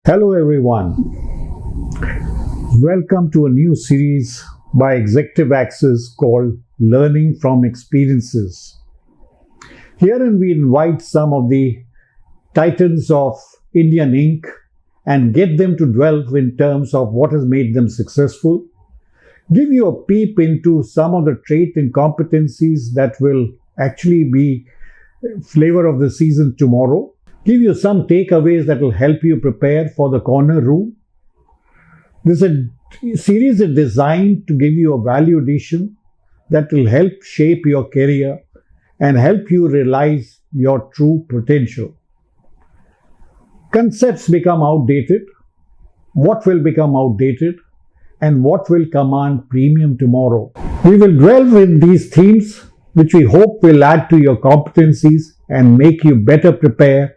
Hello, everyone. Welcome to a new series by Executive Access called Learning from Experiences. Herein, we invite some of the titans of Indian Inc. and get them to delve in terms of what has made them successful, give you a peep into some of the traits and competencies that will actually be flavor of the season tomorrow, give you some takeaways that will help you prepare for the corner room. This series is designed to give you a value addition that will help shape your career and help you realize your true potential. Concepts become outdated. What will become outdated? And what will command premium tomorrow? We will delve in these themes, which we hope will add to your competencies and make you better prepared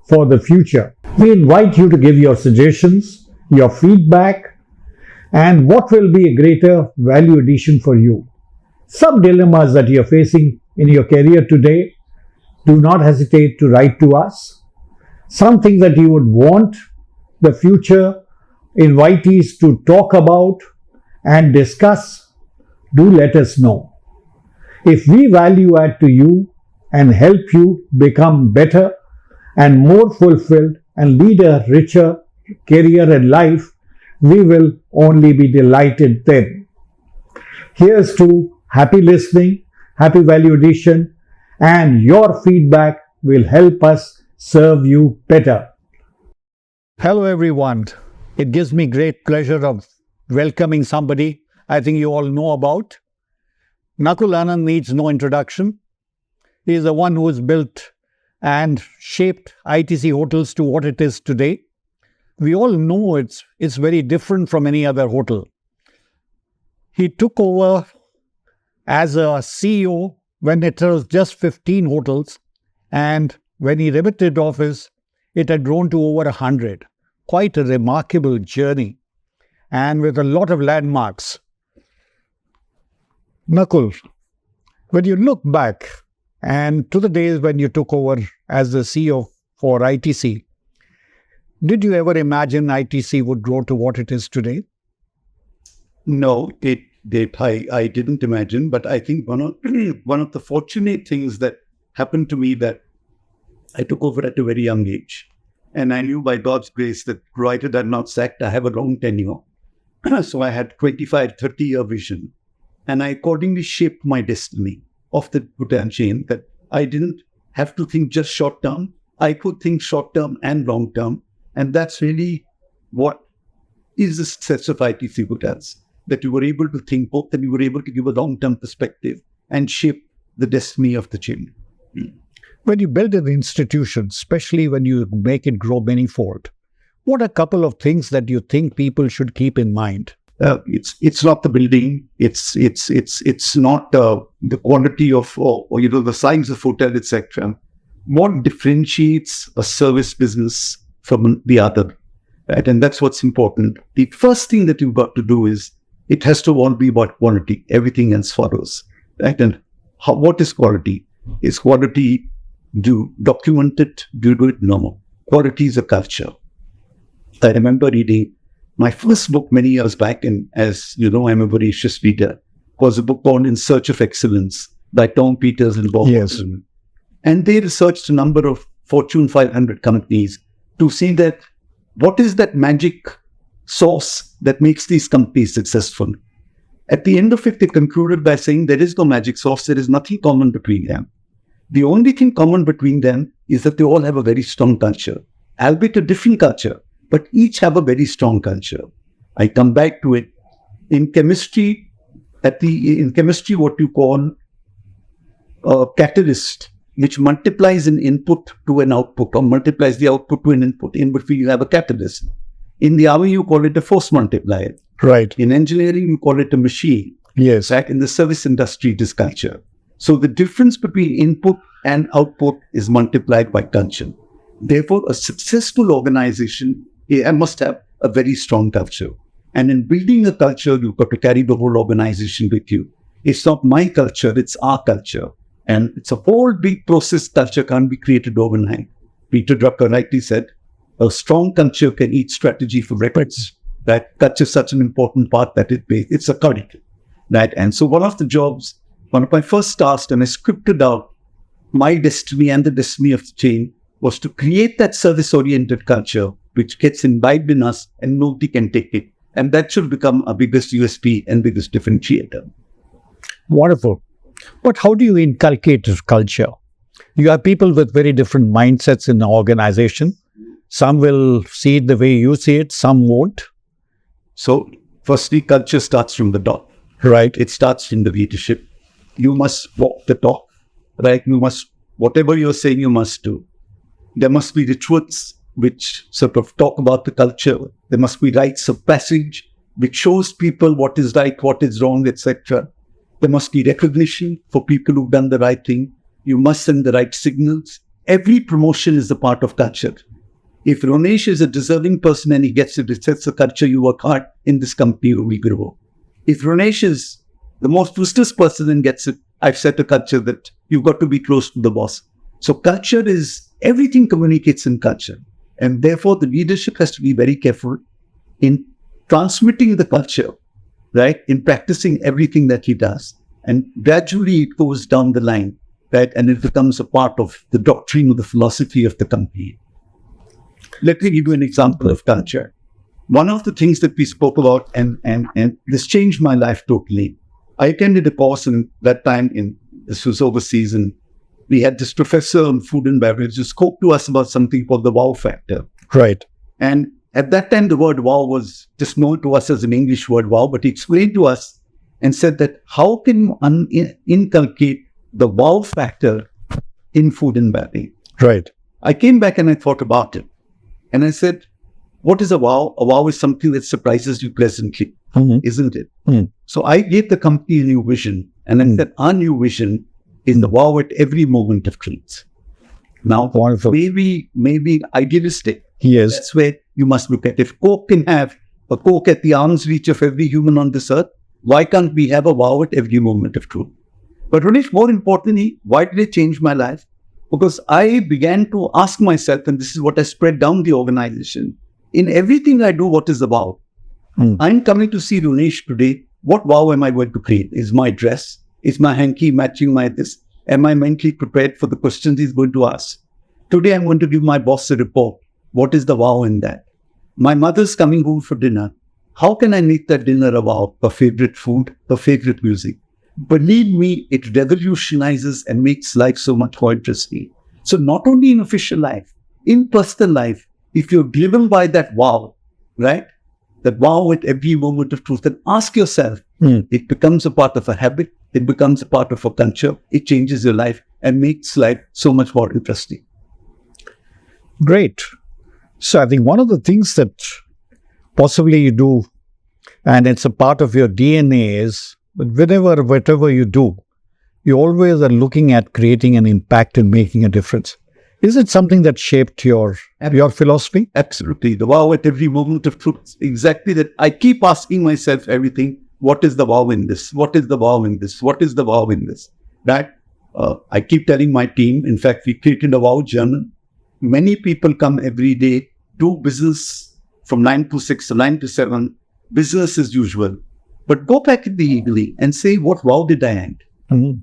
for the future. We invite you to give your suggestions, your feedback, and what will be a greater value addition for you. Some dilemmas that you're facing in your career today, do not hesitate to write to us. Some things that you would want the future invitees to talk about and discuss, do let us know. If we value add to you and help you become better and more fulfilled and lead a richer career and life, we will only be delighted then. Here's to happy listening, happy value addition, and your feedback will help us serve you better. Hello everyone. It gives me great pleasure of welcoming somebody I think you all know about. Nakul Anand needs no introduction. He is the one who has built and shaped ITC hotels to what it is today. We all know it's very different from any other hotel. He took over as a CEO when it was just 15 hotels, and when he remitted office, it had grown to over 100. Quite a remarkable journey, and with a lot of landmarks. Nakul, when you look back and to the days when you took over as the CEO for ITC, did you ever imagine ITC would grow to what it is today? No, I didn't imagine, but I think one of the fortunate things that happened to me that I took over at a very young age. And I knew by God's grace that provided I'm not sacked, I have a long tenure. So I had 25, 30-year vision. And I accordingly shaped my destiny of the hotel chain, that I didn't have to think just short term. I could think short term and long term. And that's really what is the success of ITC hotels, that you were able to think both, and you were able to give a long-term perspective and shape the destiny of the chain. When you build an institution, especially when you make it grow manyfold, what are a couple of things that you think people should keep in mind? It's not the building. It's not the quality of the size of hotel, etc. What differentiates a service business from the other, right? And that's what's important. The first thing that you've got to do is it has to all be about quality. Everything else follows, right? And what is quality? Is quality do document it? Do you do it normal? Quality is a culture. I remember reading my first book many years back, and as you know, I'm a voracious reader, was a book called In Search of Excellence by Tom Peters and Bob Watson. And they researched a number of Fortune 500 companies to see that what is that magic sauce that makes these companies successful. At the end of it, they concluded by saying there is no magic sauce, there is nothing common between them. The only thing common between them is that they all have a very strong culture, albeit a different culture, but each have a very strong culture. I come back to it. In chemistry, what you call a catalyst, which multiplies an input to an output, or multiplies the output to an input. In between, you have a catalyst. In the army, you call it a force multiplier. Right. In engineering, you call it a machine. Yes. Right? In the service industry, it is culture. So the difference between input and output is multiplied by culture. Therefore, a successful organization must have a very strong culture. And in building a culture, you've got to carry the whole organization with you. It's not my culture, it's our culture. And it's a whole big process. Culture can't be created overnight. Peter Drucker rightly said, a strong culture can eat strategy for breakfast. That culture is such an important part that it's a curriculum. Right? And so one of my first tasks, and I scripted out my destiny and the destiny of the chain, was to create that service-oriented culture which gets imbibed in us and nobody can take it. And that should become our biggest USP and biggest differentiator. Wonderful. But how do you inculcate this culture? You have people with very different mindsets in the organization. Some will see it the way you see it, some won't. So, firstly, culture starts from the top. Right. It starts in the leadership. You must walk the talk, right? Whatever you're saying, you must do. There must be rituals which sort of talk about the culture. There must be rites of passage which shows people what is right, what is wrong, etc. There must be recognition for people who've done the right thing. You must send the right signals. Every promotion is a part of culture. If Ronesh is a deserving person and he gets it, it sets the culture. You work hard in this company, we grow. If Ronesh is the most useless person and gets it, I've set a culture that you've got to be close to the boss. So culture is, everything communicates in culture. And therefore, the leadership has to be very careful in transmitting the culture, right? In practicing everything that he does. And gradually it goes down the line, right? And it becomes a part of the doctrine or the philosophy of the company. Let me give you an example of culture. One of the things that we spoke about, and this changed my life totally. I attended a course in that time, this was overseas, and we had this professor on food and beverage who spoke to us about something called the wow factor. Right. And at that time, the word wow was just known to us as an English word wow, but he explained to us and said that how can one inculcate the wow factor in food and beverage? Right. I came back and I thought about it. And I said, what is a wow? A wow is something that surprises you pleasantly, isn't it? So I gave the company a new vision. And I said, our new vision is the wow at every moment of truth. Now, wonderful. maybe idealistic. Yes. That's where you must look at. If Coke can have a Coke at the arm's reach of every human on this earth, why can't we have a wow at every moment of truth? But Ronesh, more importantly, why did it change my life? Because I began to ask myself, and this is what I spread down the organization, in everything I do, what is the wow? I'm coming to see Ronesh today. What wow am I going to create? Is my dress? Is my hanky matching my this? Am I mentally prepared for the questions he's going to ask? Today, I'm going to give my boss a report. What is the wow in that? My mother's coming home for dinner. How can I make that dinner a wow? Her favorite food, her favorite music. Believe me, it revolutionizes and makes life so much more interesting. So not only in official life, in personal life, if you're driven by that wow, right? That wow at every moment of truth, then ask yourself, it becomes a part of a habit, it becomes a part of a culture, it changes your life and makes life so much more interesting. Great. So I think one of the things that possibly you do, and it's a part of your DNA, is whatever you do, you always are looking at creating an impact and making a difference. Is it something that shaped your philosophy? Absolutely. The wow at every moment of truth. Exactly that. I keep asking myself everything. What is the wow in this? What is the wow in this? What is the wow in this? That I keep telling my team. In fact, we created a wow journal. Many people come every day, do business from 9 to 6 or 9 to 7, business as usual. But go back in the evening and say, what wow did I add?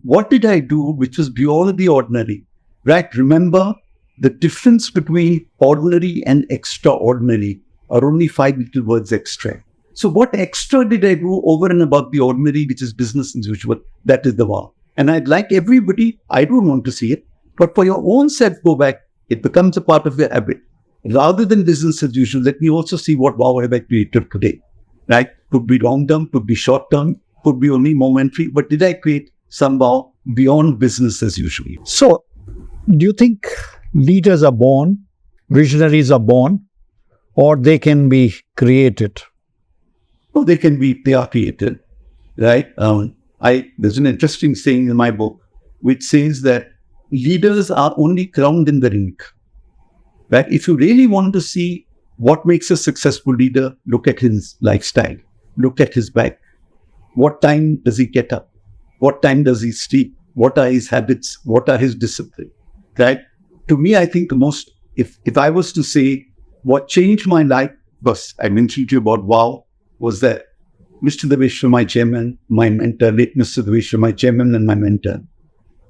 What did I do which was beyond the ordinary? Right? Remember, the difference between ordinary and extraordinary are only 5 little words extra. So what extra did I do over and above the ordinary, which is business as usual? That is the wow. And I'd like everybody, I don't want to see it, but for your own self, go back. It becomes a part of your habit. Rather than business as usual, let me also see what wow have I created today. Right? Could be long term, could be short term, could be only momentary, but did I create some wow beyond business as usual? So, do you think leaders are born, visionaries are born, or they can be created? Oh, they are created, right? There's an interesting saying in my book, which says that leaders are only crowned in the ring, right? If you really want to see what makes a successful leader, look at his lifestyle, look at his bag. What time does he get up? What time does he sleep? What are his habits? What are his discipline? Right? To me, I think the most, if I was to say What changed my life was, I mentioned to you about wow, was that Mr. Deveshwar, my chairman, my mentor, late Mr. Deveshwar, my chairman and my mentor,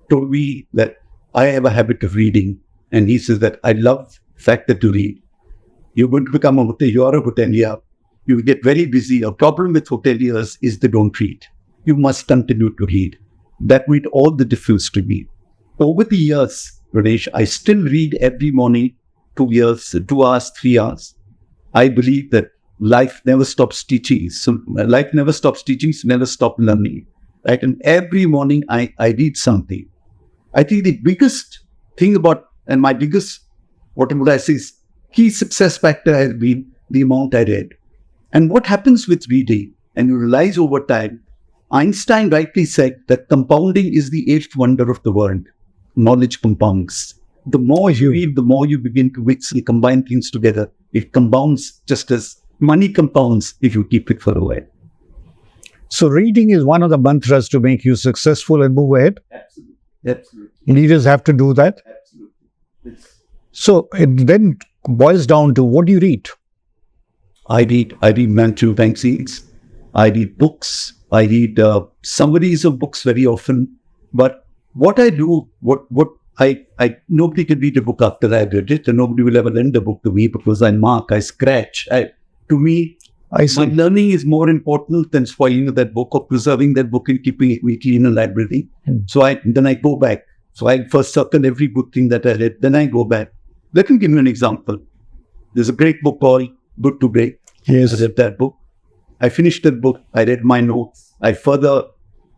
told me that I have a habit of reading. And he says that I love the fact that you read. You're going to become you're a hotelier. You get very busy. A problem with hoteliers is they don't read. You must continue to read. That made all the difference to me. Over the years, Ramesh, I still read every morning, 2 hours, 3 hours. I believe that life never stops teaching. So life never stops teaching, so never stop learning. Right? And every morning I read something. I think the biggest thing about, and my biggest, what would I say, is key success factor has been the amount I read. And what happens with reading, and you realize over time, Einstein rightly said that compounding is the eighth wonder of the world. Knowledge compounds. The more you read, the more you begin to mix and combine things together. It compounds just as money compounds if you keep it for a while. So reading is one of the mantras to make you successful and move ahead. Absolutely. Absolutely. Leaders have to do that. Absolutely. So it then boils down to, what do you read? I read Manchu magazines. I read books. I read summaries of books very often. But what I do, nobody can read a book after I read it, and nobody will ever lend a book to me because I mark, I scratch. To me, my learning is more important than spoiling that book or preserving that book and keeping it weekly in a library. So then I go back. So I first circle every good thing that I read, then I go back. Let me give you an example. There's a great book called Good to Great. Yes. I read that book. I finished that book. I read my notes. I further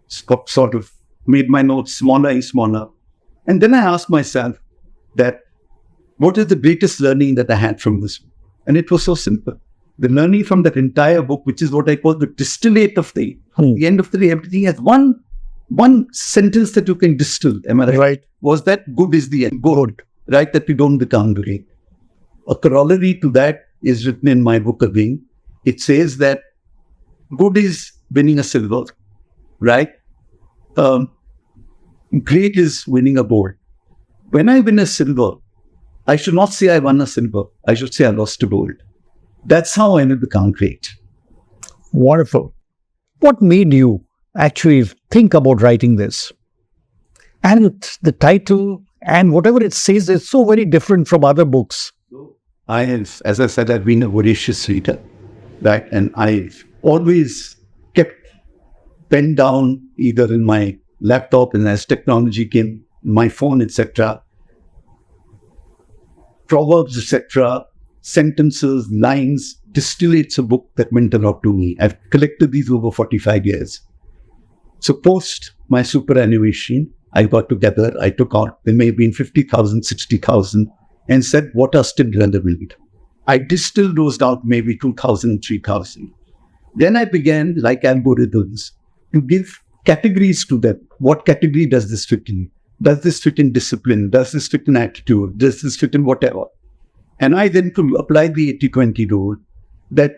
sort of made my notes smaller and smaller. And then I asked myself that, what is the greatest learning that I had from this book? And it was so simple. The learning from that entire book, which is what I call the distillate of the end of the day, everything has one sentence that you can distill. Am I right? Right. Was that good is the end. Good. Right? That we don't become great. A corollary to that is written in my book again. It says that good is winning a silver, right? Great is winning a gold. When I win a silver, I should not say I won a silver. I should say I lost a gold. That's how I will become great. Wonderful. What made you actually think about writing this? And the title and whatever it says is so very different from other books. I have, as I said, I've been a voracious reader, right? And I've always kept pen down either in my laptop, and as technology came, my phone, etc., proverbs, etc., sentences, lines, distillates a book that meant a lot to me. I've collected these over 45 years. So post my superannuation, I got together, I took out, there may have been 50,000, 60,000, and said, what are still relevant? I distilled those down maybe 2,000, 3,000. Then I began, like algorithms, to give categories to them. What category does this fit in? Does this fit in discipline? Does this fit in attitude? Does this fit in whatever? And I then applied the 80-20 rule, that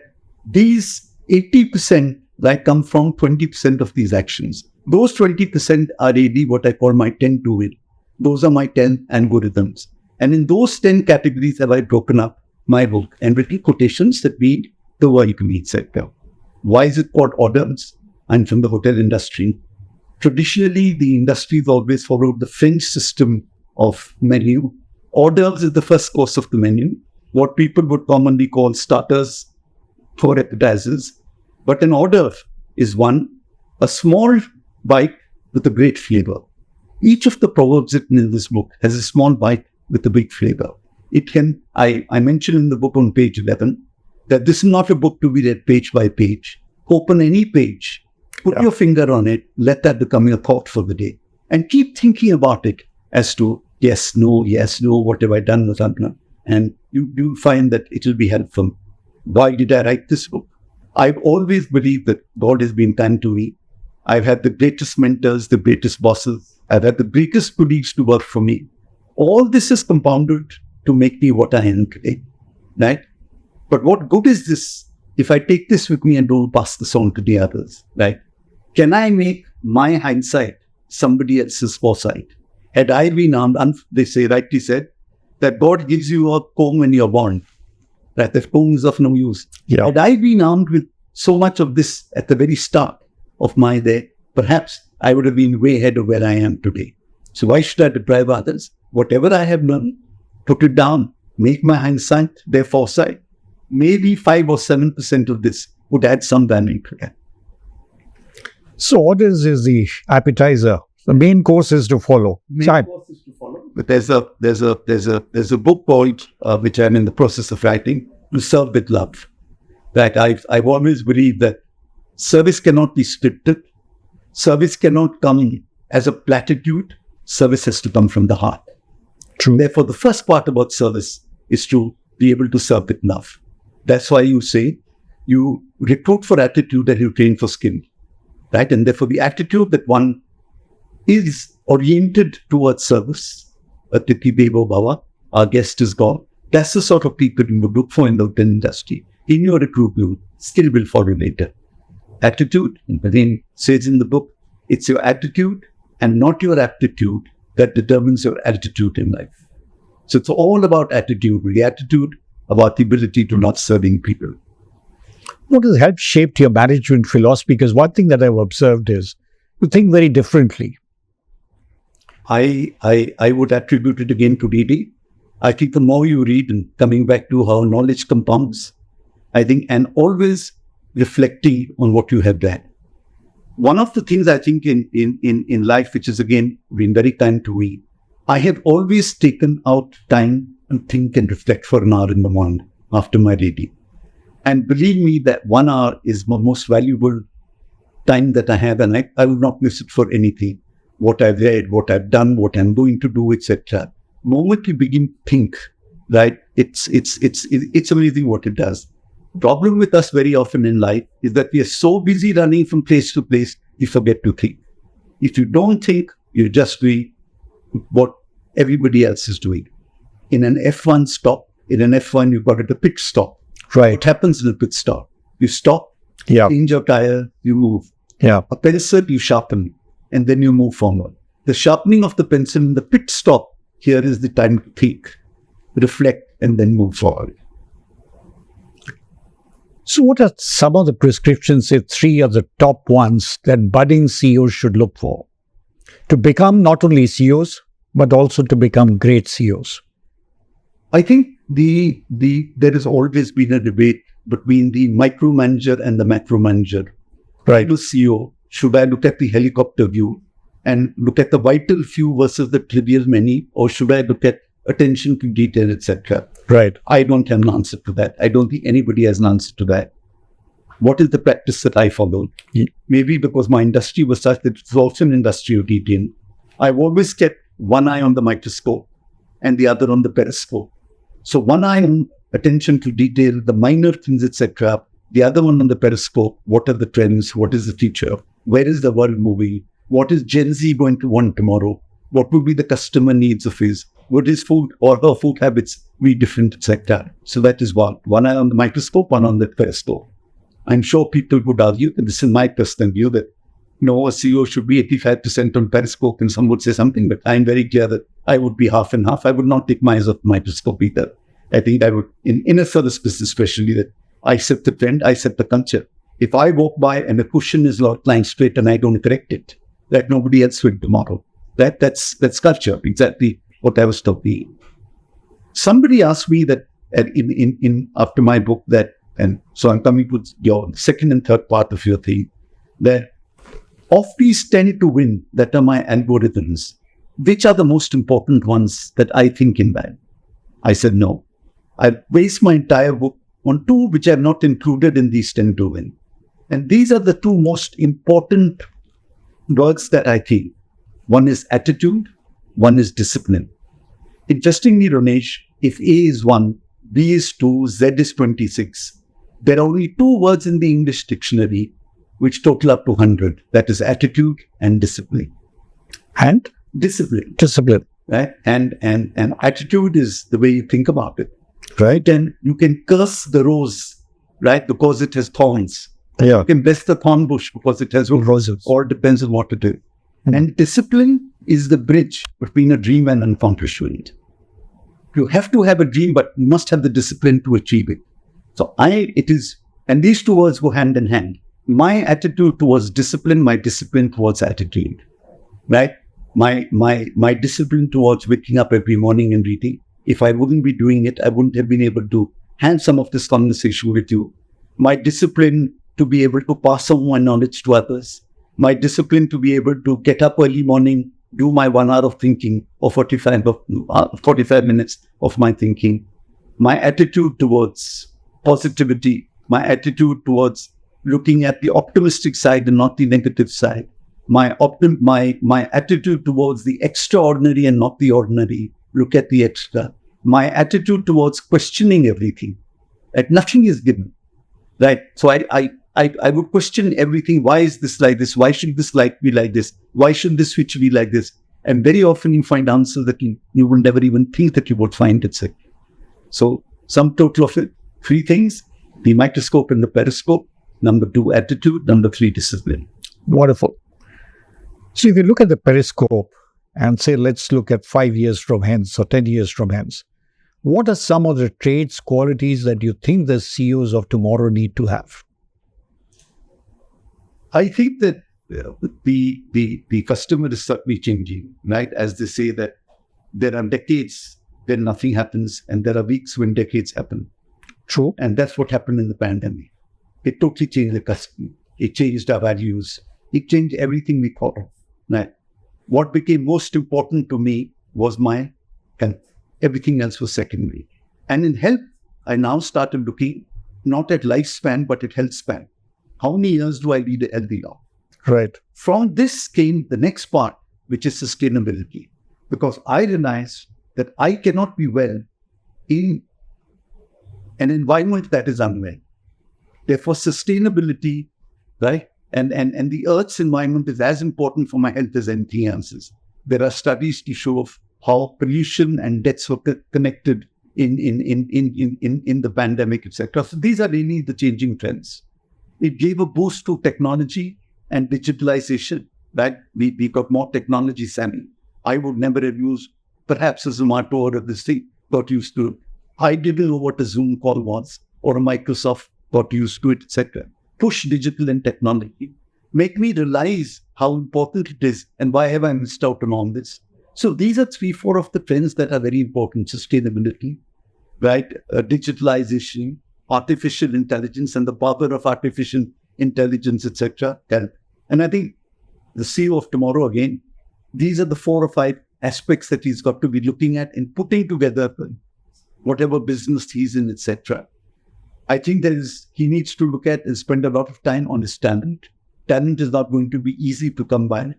these 80% that come from 20% of these actions. Those 20% are really what I call my 10 to win. Those are my 10 algorithms. And in those 10 categories have I broken up my book and written quotations that read the world meet sector. Why is it called orders? I'm from the hotel industry. Traditionally, the industry has always followed the French system of menu. Orders is the first course of the menu, what people would commonly call starters for appetizers. But an hors is a small bite with a great flavor. Each of the proverbs written in this book has a small bite with a big flavor. It can, I mentioned in the book on page 11, that this is not a book to be read page by page. Open any page, put your finger on it, let that become your thought for the day. And keep thinking about it as to yes, no, what have I done with Adnan? And you'll find that it will be helpful. Why did I write this book? I've always believed that God has been kind to me. I've had the greatest mentors, the greatest bosses. I've had the greatest colleagues to work for me. All this is compounded to make me what I am today, right? But what good is this if I take this with me and don't pass this on to the others, right? Can I make my hindsight somebody else's foresight? Had I been armed, they say, rightly said, that God gives you a comb when you're born. Right? The tone is of no use. Yeah. Had I been armed with so much of this at the very start of my day, perhaps I would have been way ahead of where I am today. So why should I deprive others? Whatever I have learned, put it down, make my hindsight, their foresight. Maybe 5 or 7% of this would add some value to that. So orders is the appetizer. The main course is to follow. But there's a book called which I'm in the process of writing, To Serve with Love. That I've always believed that service cannot be scripted. Service cannot come as a platitude. Service has to come from the heart. True. Therefore, the first part about service is to be able to serve with love. That's why you say you recruit for attitude and you train for skill. Right? And therefore, the attitude that one is oriented towards service, Atiti Devo Bhava, our guest is God. That's the sort of people you would look for in the hotel industry. In your recruitment, skill will follow later. Attitude, and Bharin says in the book, it's your attitude and not your aptitude that determines your attitude in life. So it's all about attitude, the attitude about the ability to not serving people. What has helped shape your management philosophy? Because one thing that I've observed is you think very differently. I would attribute it again to reading. I think the more you read, and coming back to how knowledge compounds, I think, and always reflecting on what you have done. One of the things I think in life, which has again been very kind to me, I have always taken out time and think and reflect for an hour in the morning after my reading. And believe me that 1 hour is my most valuable time that I have, and I will not miss it for anything. What I've read, what I've done, what I'm going to do, etc. The moment you begin to think, right, it's amazing what it does. Problem with us very often in life is that we are so busy running from place to place, we forget to think. If you don't think, you're just doing what everybody else is doing. In an F1 stop, in an F1, you've got a pit stop. Right. What happens in a pit stop? You stop, Yeah. change your tire, you move. Yeah. A pencil, you sharpen, and then you move forward. The sharpening of the pencil in the pit stop, here is the time to think, reflect, and then move forward. So what are some of the prescriptions, say 3 of the top ones that budding CEOs should look for to become not only CEOs, but also to become great CEOs? I think there has always been a debate between the micromanager and the macro manager. Right. The CEO, should I look at the helicopter view and look at the vital few versus the trivial many, or should I look at attention to detail, etc.? Right. I don't have an answer to that. I don't think anybody has an answer to that. What is the practice that I followed? Yeah. Maybe because my industry was such that it's also an industry of detail. I've always kept one eye on the microscope and the other on the periscope. So one eye on attention to detail, the minor things, etc. The other one on the periscope. What are the trends? What is the future? Where is the world moving? What is Gen Z going to want tomorrow? What will be the customer needs of his? Would his food or her food habits be different, etc.? So that is one eye on the microscope, one on the periscope. I'm sure people would argue, and this is my personal view, that no, a CEO should be 85% on periscope, and some would say something, but I'm very clear that I would be half and half. I would not take my eyes off the microscope either. I think I would, in a service business especially, that I set the trend, I set the culture. If I walk by and a cushion is not lying straight and I don't correct it, that nobody else will tomorrow. That's culture, exactly what I was talking. Somebody asked me that in after my book that, and so I'm coming to your second and third part of your thing, that of these 10 to win that are my algorithms, which are the most important ones that I think in that? I said no. I based my entire book on 2 which are not included in these 10 to win. And these are the 2 most important words that I think. One is attitude, one is discipline. Interestingly, Ronesh, if A is 1, B is 2, Z is 26, there are only 2 words in the English dictionary which total up to 100. That is attitude and discipline. And? Discipline. Discipline. Right? And attitude is the way you think about it. Right. Then you can curse the rose, right, because it has thorns. Yeah. You can bless the thorn bush because it has roses. Or depends on what to do. And discipline is the bridge between a dream and accomplishment. You have to have a dream, but you must have the discipline to achieve it. So and these two words go hand in hand. My attitude towards discipline, my discipline towards attitude, right? My discipline towards waking up every morning and reading. If I wouldn't be doing it, I wouldn't have been able to have some of this conversation with you. My discipline to be able to pass on my knowledge to others. My discipline to be able to get up early morning, do my 1 hour of thinking or 45 minutes of my thinking. My attitude towards positivity, my attitude towards looking at the optimistic side and not the negative side. My attitude towards the extraordinary and not the ordinary. Look at the extra. My attitude towards questioning everything. That nothing is given. Right? So I would question everything. Why is this like this? Why should this light be like this? Why should this switch be like this? And very often you find answers that you would never even think that you would find it. So sum total of it, 3 things: the microscope and the periscope. Number 2, attitude. Number 3, discipline. Wonderful. So if you look at the periscope and say, let's look at 5 years from hence or 10 years from hence, what are some of the traits, qualities that you think the CEOs of tomorrow need to have? I think that the customer is certainly changing, right? As they say that there are decades when nothing happens and there are weeks when decades happen. True. And that's what happened in the pandemic. It totally changed the customer. It changed our values. It changed everything we thought of. Right? What became most important to me was my health. Everything else was secondary. And in health, I now started looking not at lifespan, but at health span. How many years do I lead a healthy life? Right. From this came the next part, which is sustainability. Because I realized that I cannot be well in an environment that is unwell. Therefore, sustainability, right? And the Earth's environment is as important for my health as anything else is. There are studies to show of how pollution and deaths were connected in the pandemic, etc. So these are really the changing trends. It gave a boost to technology and digitalization, right? We got more technology savvy. I would never have used perhaps a Zomato or this thing, got used to it. I didn't know what a Zoom call was or a Microsoft, got used to it, etc. Push digital and technology. Make me realize how important it is and why have I missed out on all this. So these are 3-4 of the trends that are very important. Sustainability, right? Digitalization, artificial intelligence and the power of artificial intelligence, etc. And I think the CEO of tomorrow, again, these are the 4 or 5 aspects that he's got to be looking at and putting together whatever business he's in, etc. I think he needs to look at and spend a lot of time on his talent. Talent is not going to be easy to come by.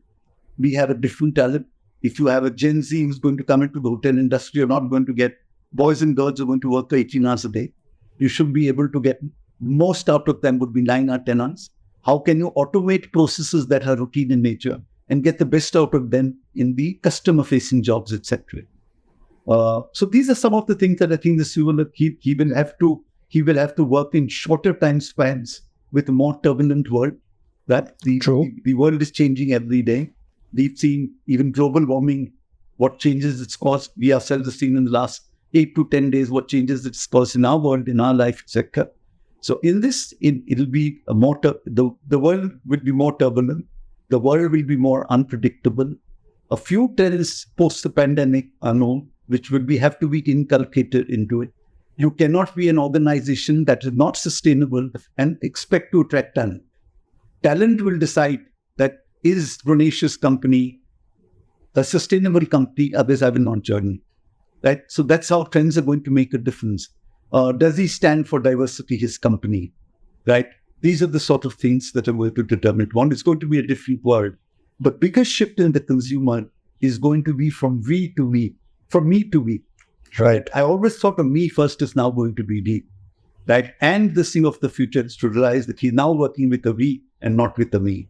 We have a different talent. If you have a Gen Z who's going to come into the hotel industry, you're not going to get boys and girls who are going to work 18 hours a day. You should be able to get most out of them would be 9 or 10 hours. How can you automate processes that are routine in nature and get the best out of them in the customer-facing jobs, etc. So these are some of the things that I think the CEO he will have to work in shorter time spans with a more turbulent world. That the world is changing every day. We've seen even global warming, what changes it's caused. We ourselves have seen in the last 8 to 10 days what changes it's caused in our world, in our life, etc. So in this, it'll be the world will be more turbulent. The world will be more unpredictable. A few trends post the pandemic are known, which have to be inculcated into it. You cannot be an organization that is not sustainable and expect to attract talent. Talent will decide that is Ronesh's company a sustainable company, others have a non-journey. Right? So that's how trends are going to make a difference. Does he stand for diversity, his company? Right? These are the sort of things that are going to determine. One, it's going to be a different world. But biggest shift in the consumer is going to be from we to we, from me to we. Right. I always thought of me first is now going to be we. Right? And the thing of the future is to realize that he's now working with a we and not with a me.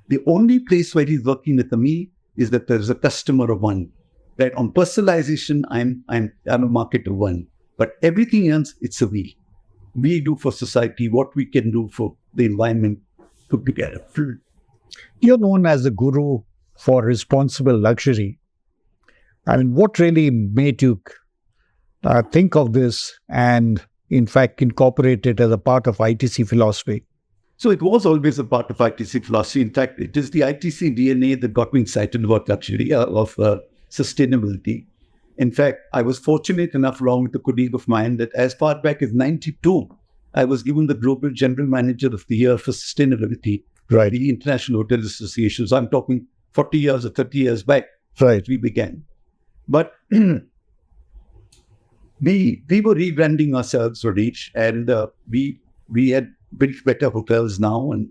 The only place where he's working with a me is that there's a customer of one. Right? On personalization, I'm a market of one. But everything else, it's a we. We do for society what we can do for the environment put together. You're known as the guru for responsible luxury. I mean, what really made you think of this and, in fact, incorporate it as a part of ITC philosophy? So it was always a part of ITC philosophy. In fact, it is the ITC DNA that got me excited about luxury, of sustainability. In fact, I was fortunate enough, along with a colleague of mine, that as far back as 92, I was given the Global General Manager of the Year for Sustainability, Right. the International Hotel Association. So I'm talking 40 years or 30 years back. Right. We began. But we were rebranding ourselves, Radish, and we had built better hotels now, and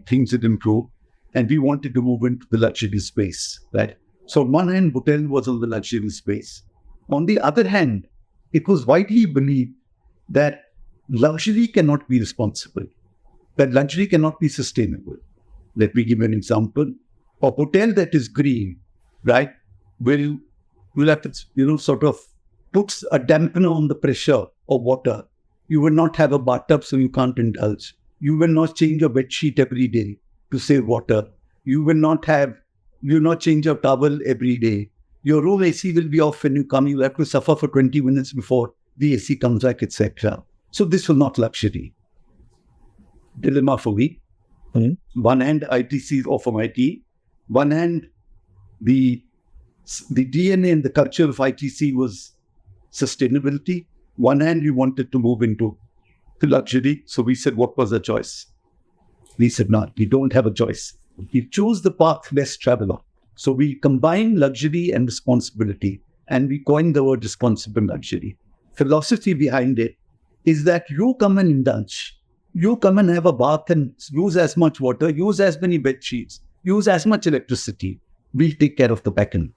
things had improved, and we wanted to move into the luxury space, right? So on one hand, hotel was in the luxury space. On the other hand, it was widely believed that luxury cannot be responsible, that luxury cannot be sustainable. Let me give you an example. A hotel that is green, right, will have to, sort of puts a dampener on the pressure of water. You will not have a bathtub, so you can't indulge. You will not change your bed sheet every day to save water. You will not change your towel every day. Your room AC will be off when you come. You'll have to suffer for 20 minutes before the AC comes back, etc. So this was not luxury. Dilemma for me. One hand, ITC or from IT. One hand, the DNA and the culture of ITC was sustainability. One hand, we wanted to move into the luxury. So we said, what was the choice? We said, no, we don't have a choice. We choose the path less traveled on. So we combine luxury and responsibility, and we coined the word responsible luxury. Philosophy behind it is that you come and indulge. You come and have a bath and use as much water, use as many bed sheets, use as much electricity. We'll take care of the back end.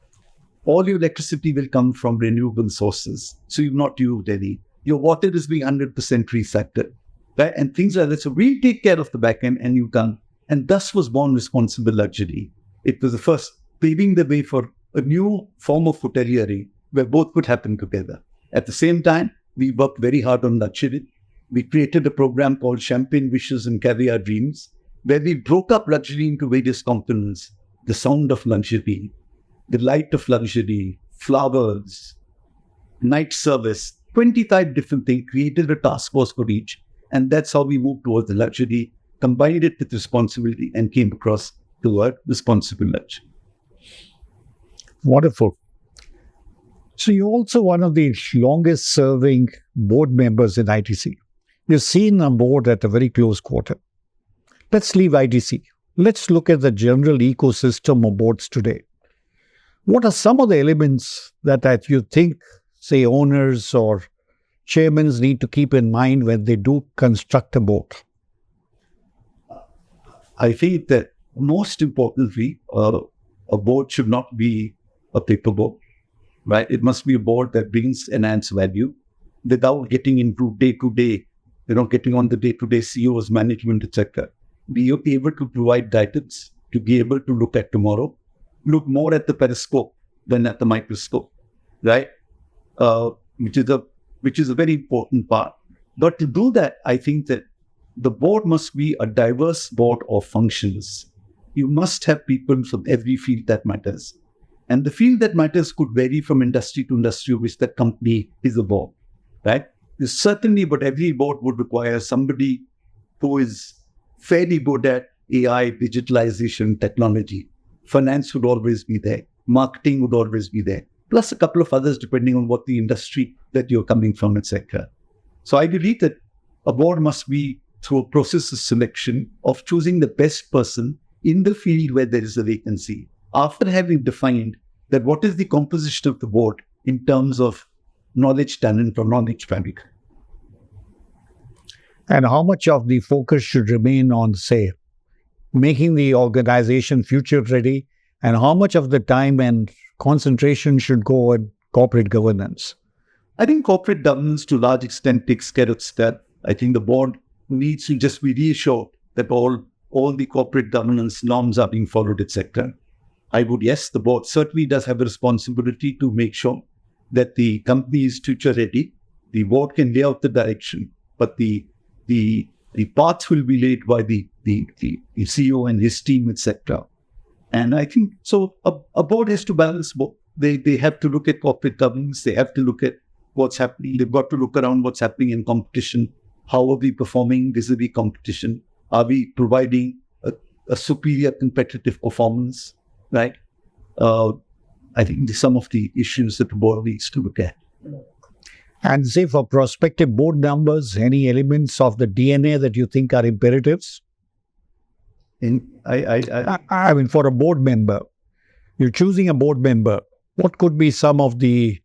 All your electricity will come from renewable sources. So you've not used any. Your water is being 100% recycled, right? And things like that. So we take care of the back end, and you come. And thus was born responsible luxury. It was the first paving the way for a new form of hoteliering where both could happen together. At the same time, we worked very hard on luxury. We created a program called Champagne Wishes and Caviar Dreams, where we broke up luxury into various components. The sound of luxury, the light of luxury, flowers, night service, 25 different things, created a task force for each. And that's how we moved towards the luxury, combined it with responsibility, and came across the word responsible luxury. Wonderful. So you're also one of the longest serving board members in ITC. You've seen a board at a very close quarter. Let's leave ITC. Let's look at the general ecosystem of boards today. What are some of the elements that you think, say, owners or chairmen need to keep in mind when they do construct a board? I think that most importantly, a board should not be a paper board, right? It must be a board that brings enhanced value without getting into day-to-day, getting on the day-to-day CEO's management, etc. Be able to provide guidance, to be able to look at tomorrow, look more at the periscope than at the microscope, right? Which is a very important part. But to do that, I think that the board must be a diverse board of functions. You must have people from every field that matters. And the field that matters could vary from industry to industry, which that company is a board, right? Certainly, but every board would require somebody who is fairly good at AI, digitalization, technology. Finance would always be there. Marketing would always be there. Plus a couple of others, depending on what the industry that you're coming from, etc. So I believe that a board must be through a process of selection of choosing the best person in the field where there is a vacancy, after having defined that what is the composition of the board in terms of knowledge, talent, or knowledge fabric. And how much of the focus should remain on, say, making the organization future ready, and how much of the time and concentration should go on corporate governance? I think corporate governance to a large extent takes care of that. I think the board needs to just be reassured that all the corporate governance norms are being followed, etc. Yes, the board certainly does have a responsibility to make sure that the company is future ready. The board can lay out the direction, but the path will be laid by the CEO and his team, etc. And I think so. A board has to balance both. They have to look at corporate governance. They have to look at what's happening. They've got to look around what's happening in competition. How are we performing vis-a-vis competition? Are we providing a superior competitive performance, right? I think some of the issues that the board needs to look at. And say for prospective board members, any elements of the DNA that you think are imperatives? I mean, for a board member, you're choosing a board member. What could be some of the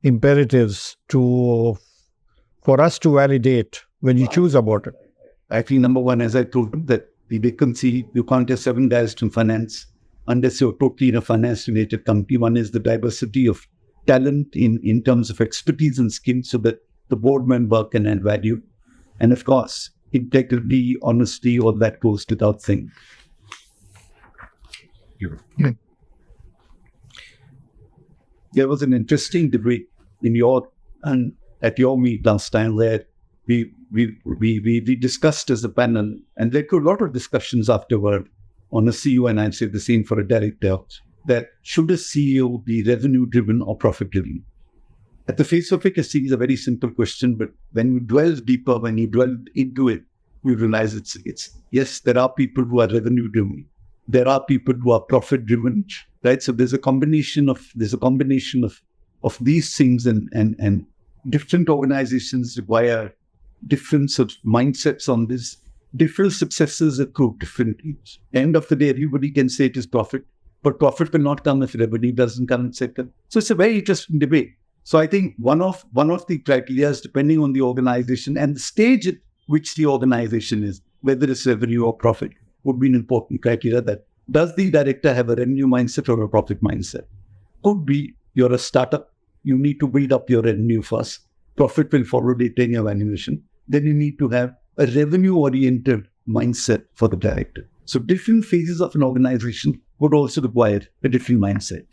imperatives for us to validate when you choose a board? I think number one, as I told them, that the vacancy, you can't have 7 guys from finance unless you're totally in a finance-related company. One is the diversity of talent in terms of expertise and skills so that the board member can add value. And of course, integrity, honesty, all that goes without saying. There was an interesting debate at your meet last time where we discussed as a panel, and there were a lot of discussions afterward on a CEO, and I'd say the same for a director, that should a CEO be revenue-driven or profit-driven? At the face of it is a very simple question, but when you dwell deeper, when you dwell into it, you realize it's yes, there are people who are revenue-driven. There are people who are profit-driven, right? So there's a combination of these things, and different organizations require different sort of mindsets on this. Different successes accrue differently. End of the day, everybody can say it is profit, but profit will not come if revenue doesn't come in second. So it's a very interesting debate. So I think one of the criteria is depending on the organization and the stage at which the organization is, whether it's revenue or profit, would be an important criteria. That does the director have a revenue mindset or a profit mindset? Could be you're a startup, you need to build up your revenue first. Profit will follow the 10-year valuation. Then you need to have a revenue-oriented mindset for the director. So different phases of an organization would also require a different mindset.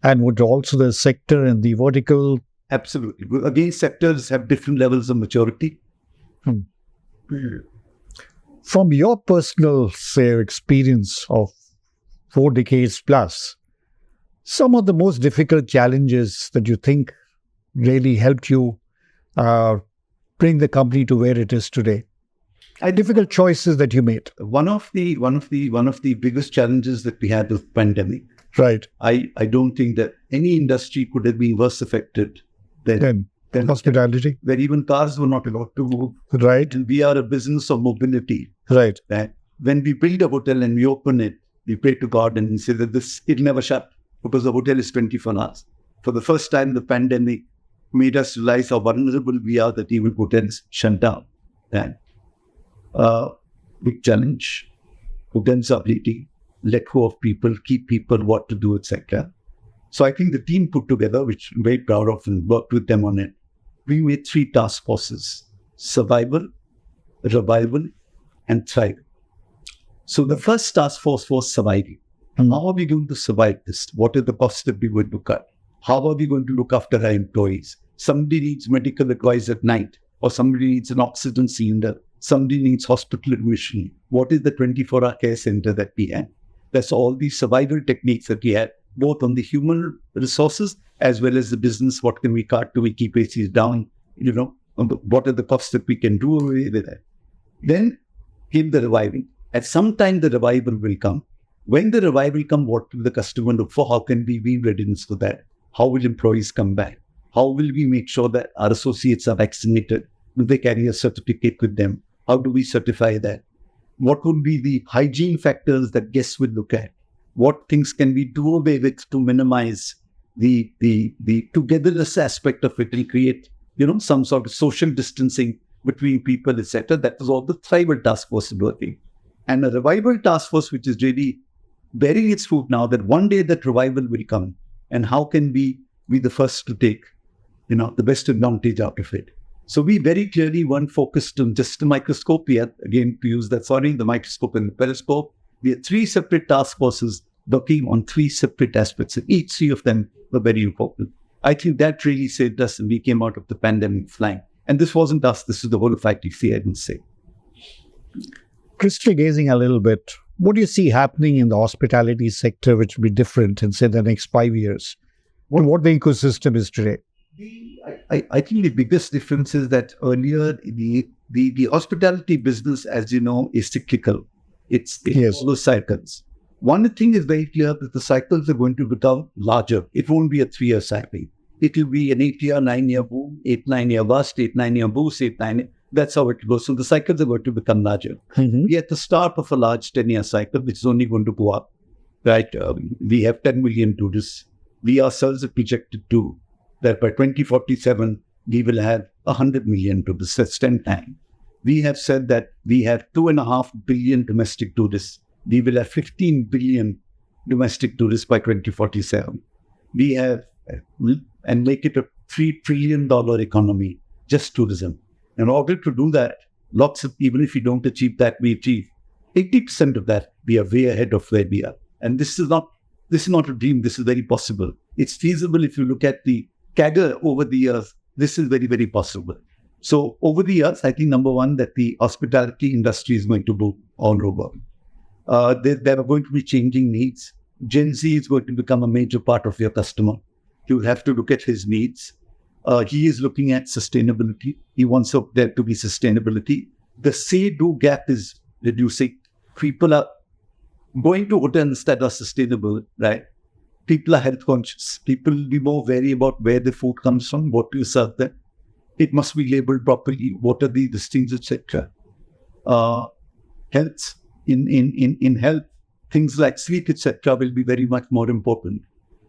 And would also the sector and the vertical? Absolutely. Again, sectors have different levels of maturity. From your personal, say, experience of 4 decades plus, some of the most difficult challenges that you think really helped you bring the company to where it is today? Difficult choices that you made. One of the biggest challenges that we had with the pandemic. Right. I don't think that any industry could have been worse affected than hospitality, where even cars were not allowed to move. Right. And we are a business of mobility. Right. That when we build a hotel and we open it, we pray to God and we say that it'll never shut because the hotel is 24 hours. For the first time, the pandemic made us realize how vulnerable we are that even hotels shut down. And big challenge. Hotels are bleeding, let go of people, keep people, what to do, etc. So I think the team put together, which I'm very proud of and worked with them on it, we made 3 task forces: survival, revival, and thrive. So the first task force was surviving. How are we going to survive this? What are the costs that we're going to cut? How are we going to look after our employees? Somebody needs medical advice at night, or somebody needs an oxygen cylinder. Somebody needs hospital admission. What is the 24-hour care center that we have? That's all the survival techniques that we had, both on the human resources as well as the business. What can we cut? Do we keep ACs down? What are the costs that we can do away with that? Then came the reviving. At some time, the revival will come. When the revival comes, what will the customer look for? How can we be readiness for that? How will employees come back? How will we make sure that our associates are vaccinated? Do they carry a certificate with them? How do we certify that? What would be the hygiene factors that guests will look at? What things can we do away with to minimize the togetherness aspect of it and create, some sort of social distancing between people, etc. That was all the Thrival Task Force working. And a Revival Task Force, which is really bearing its fruit now, that one day that revival will come. And how can we be the first to take, the best advantage out of it? So we very clearly weren't focused on just the microscope. We had, again, to use that, the microscope and the periscope. We had 3 separate task forces working on 3 separate aspects, and each 3 of them were very important. I think that really saved us, and we came out of the pandemic flying. And this wasn't us, this is the whole of ITC, I would say. Crystal gazing a little bit, what do you see happening in the hospitality sector which will be different in, say, the next 5 years? What the ecosystem is today? I think the biggest difference is that earlier the hospitality business, as you know, is cyclical. It follows cycles. One thing is very clear that the cycles are going to become larger. It won't be a 3-year cycle. It will be an 8-year, 9-year boom, 8-9-year bust, 8-9-year boost, 8-9. That's how it goes. So the cycles are going to become larger. We're at the start of a large 10-year cycle, which is only going to go up. Right? We have 10 million tourists. We ourselves are projected to that by 2047, we will have 100 million tourists. That's 10 times. We have said that we have 2.5 billion domestic tourists. We will have 15 billion domestic tourists by 2047. We have, and make it a $3 trillion economy, just tourism. In order to do that, even if we don't achieve that, we achieve 80% of that. We are way ahead of where we are. And this is not a dream. This is very possible. It's feasible if you look at the CAGR over the years. This is very, very possible. So over the years, I think number one, that the hospitality industry is going to boom all over. There are going to be changing needs. Gen Z is going to become a major part of your customer. You have to look at his needs. He is looking at sustainability. He wants there to be sustainability. The say-do gap is reducing. People are going to hotels that are sustainable, right? People are health conscious. People will be more wary about where the food comes from, what you serve them. It must be labeled properly. What are the things, etc. Health. In health, things like sleep, etc., will be very much more important.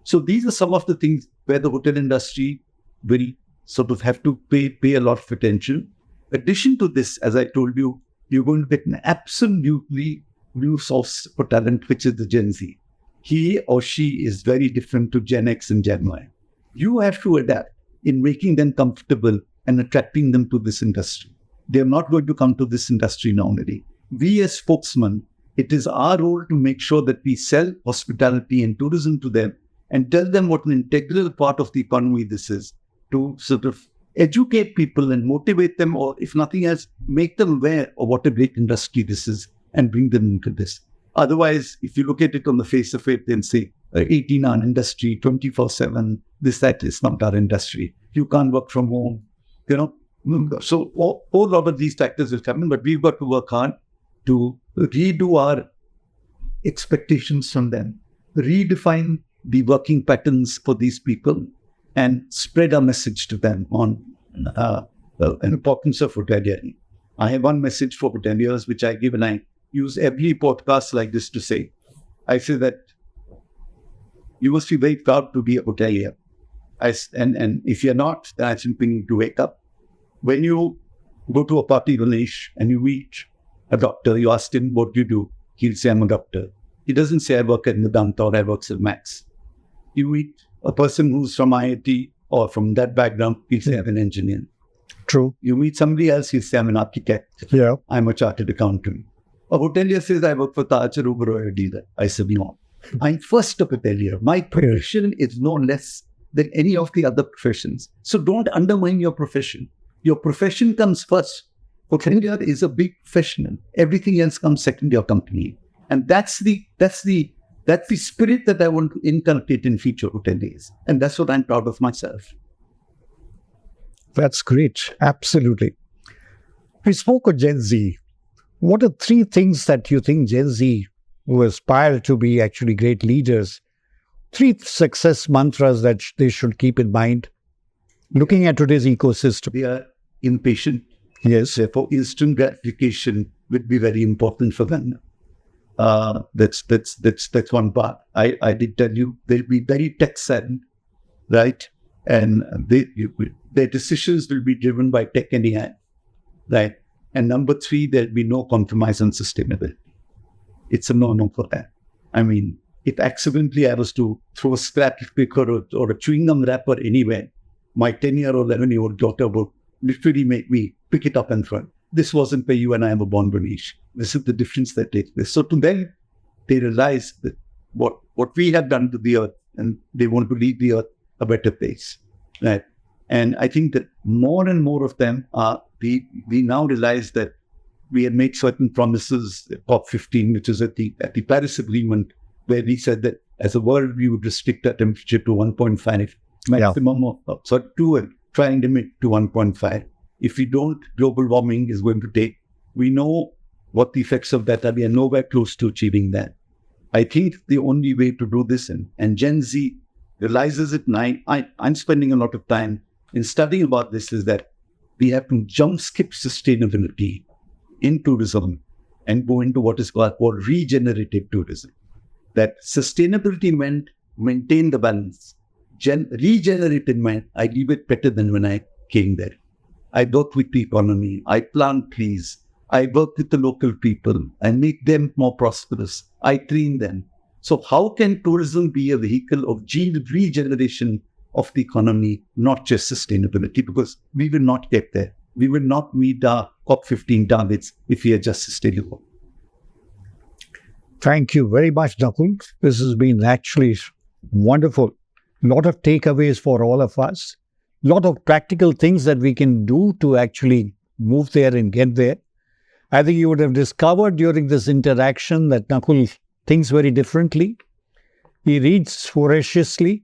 So these are some of the things where the hotel industry will sort of have to pay a lot of attention. In addition to this, as I told you, you're going to get an absolutely new source for talent, which is the Gen Z. He or she is very different to Gen X and Gen Y. You have to adapt in making them comfortable and attracting them to this industry. They're not going to come to this industry normally. We as spokesmen, it is our role to make sure that we sell hospitality and tourism to them and tell them what an integral part of the economy this is, to sort of educate people and motivate them, or if nothing else, make them aware of what a great industry this is and bring them into this. Otherwise, if you look at it on the face of it, then say, 18 hour industry, 24/7, that is not our industry. You can't work from home, So a lot of these factors will come in, but we've got to work hard to redo our expectations from them, redefine the working patterns for these people, and spread our message to them on the importance of hotelier. I have one message for hoteliers, which I give, and I use every podcast like this to say. I say that you must be very proud to be a hotelier. And if you're not, then I think we need to wake up. When you go to a party, Ganesh, and you meet a doctor, you ask him, what do you do? He'll say, I'm a doctor. He doesn't say, I work at Medanta or I work at Max. You meet a person who's from IIT or from that background, he'll say, I'm an engineer. True. You meet somebody else, he'll say, I'm an architect. Yeah. I'm a chartered accountant. A hotelier says, I work for Taj or Uber or a dealer. I said, no. I'm first a hotelier. My profession is no less than any of the other professions. So don't undermine your profession. Your profession comes first. Hotelier is a big professional. Everything else comes second, your company. And that's the spirit that I want to inculcate in future hoteliers. And that's what I'm proud of myself. That's great. Absolutely. We spoke of Gen Z. What are 3 things that you think Gen Z, who aspire to be actually great leaders, 3 success mantras that they should keep in mind, looking at today's ecosystem? They are impatient. Yes. Therefore, instant gratification would be very important for them. That's one part. I did tell you they'll be very tech savvy, right? And their decisions will be driven by tech and AI, right? And number 3, there'll be no compromise on sustainability. It's a no-no for that. I mean, if accidentally I was to throw a scrap paper or a chewing gum wrapper anywhere, my 10-year or 11-year-old daughter would literally make me pick it up and throw it. This wasn't where you and I were born, Ganesh. This is the difference that takes place. So to them, they realize that what we have done to the earth, and they want to leave the earth a better place, right? And I think that more and more of them we now realize that we had made certain promises, COP15, which is at the Paris Agreement, where we said that as a world, we would restrict our temperature to 1.5 maximum of 2, try and limit to 1.5. If we don't, global warming is going to take. We know what the effects of that are. We are nowhere close to achieving that. I think the only way to do this, and Gen Z realizes it now, I'm spending a lot of time in studying about this, is that we have to jump skip sustainability in tourism and go into what is called regenerative tourism. That sustainability meant maintain the balance. Regenerative meant I leave it better than when I came there. I work with the economy. I plant trees. I work with the local people. I make them more prosperous. I train them. So how can tourism be a vehicle of regeneration of the economy, not just sustainability? Because we will not get there. We will not meet our COP15 targets if we are just sustainable. Thank you very much, Nakul. This has been actually wonderful. A lot of takeaways for all of us. A lot of practical things that we can do to actually move there and get there. I think you would have discovered during this interaction that Nakul thinks very differently. He reads voraciously,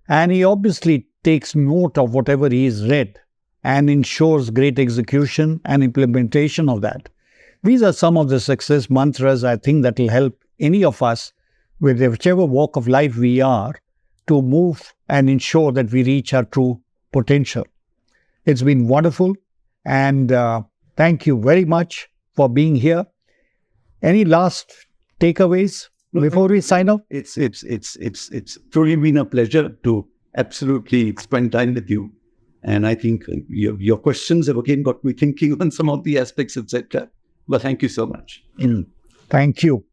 and he obviously takes note of whatever he has read and ensures great execution and implementation of that. These are some of the success mantras I think that will help any of us, with whichever walk of life we are, to move and ensure that we reach our true potential. It's been wonderful, and thank you very much for being here. Any last takeaways before we sign off? It's truly been a pleasure to absolutely spend time with you. And I think your questions have again got me thinking on some of the aspects, etc. But thank you so much. Thank you.